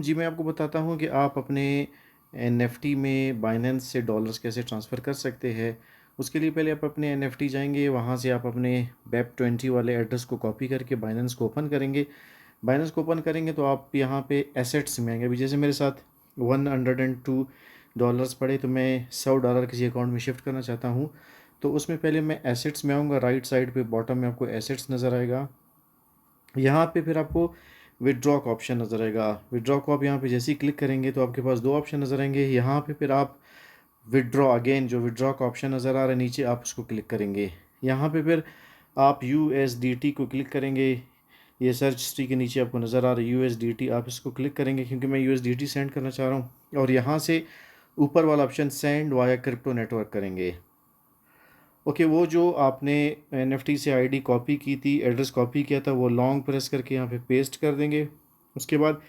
जी मैं आपको बताता हूँ कि आप अपने एनएफटी में बाइनेंस से डॉलर्स कैसे ट्रांसफ़र कर सकते हैं। उसके लिए पहले आप अपने एनएफटी जाएँगे, वहाँ से आप अपने BEP20 वाले एड्रेस को कॉपी करके बाइनेंस को ओपन करेंगे। बाइनेंस को ओपन करेंगे तो आप यहाँ पे एसेट्स में आएँगे। अभी जैसे मेरे साथ $102 पड़े, तो मैं $100 किसी अकाउंट में शिफ्ट करना चाहता हूँ। तो उसमें पहले मैं एसेट्स में आऊँगा। राइट साइड पे बॉटम में आपको एसेट्स नज़र आएगा। यहाँ पे फिर आपको विथड्रॉ का ऑप्शन नज़र आएगा। विथड्रॉ को आप यहाँ पे जैसे ही क्लिक करेंगे तो आपके पास दो ऑप्शन नज़र आएंगे। यहाँ पे फिर आप विथड्रॉ अगेन, जो विथड्रॉ का ऑप्शन नज़र आ रहा है नीचे, आप उसको क्लिक करेंगे। यहाँ पे फिर आप USDT को क्लिक करेंगे। ये सर्च हिस्ट्री के नीचे आपको नज़र आ रहा है USDT, आप इसको क्लिक करेंगे क्योंकि मैं USDT सेंड करना चाह रहा हूँ। और यहाँ से ऊपर वाला option send via crypto network करेंगे। ओके, वो जो आपने एनएफटी से आईडी कॉपी की थी, एड्रेस कॉपी किया था, वो लॉन्ग प्रेस करके यहाँ पे पेस्ट कर देंगे। उसके बाद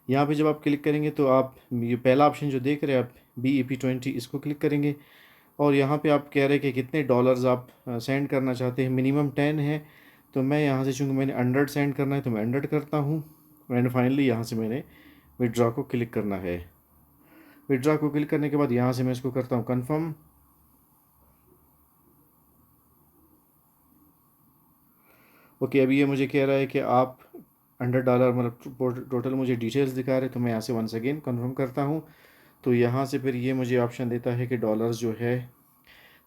यहाँ पे जब आप क्लिक करेंगे तो आप ये पहला ऑप्शन जो देख रहे हैं आप BEP20, इसको क्लिक करेंगे। और यहाँ पे आप कह रहे हैं कि कितने डॉलर्स आप सेंड करना चाहते हैं। मिनिमम 10 है, तो मैं यहाँ से, चूँकि मैंने 100 सेंड करना है तो मैं 100 करता हूँ। एंड फाइनली यहाँ से मैंने विड्रॉ को क्लिक करना है। विड्रॉ को क्लिक करने के बाद यहाँ से मैं इसको करता हूँ कन्फर्म। ओके, अभी ये मुझे कह रहा है कि आप $100, मतलब टोटल मुझे डिटेल्स दिखा रहे हैं, तो मैं यहाँ से वंस अगेन कंफर्म करता हूँ। तो यहाँ से फिर ये मुझे ऑप्शन देता है कि डॉलर्स जो है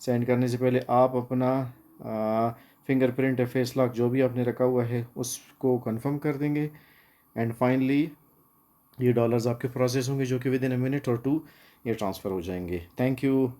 सेंड करने से पहले आप अपना फिंगरप्रिंट या फेस लॉक जो भी आपने रखा हुआ है उसको कंफर्म कर देंगे। एंड फाइनली ये डॉलर्स आपके प्रोसेस होंगे, जो कि विद इन अ मिनट और टू ये ट्रांसफ़र हो जाएंगे। Thank you.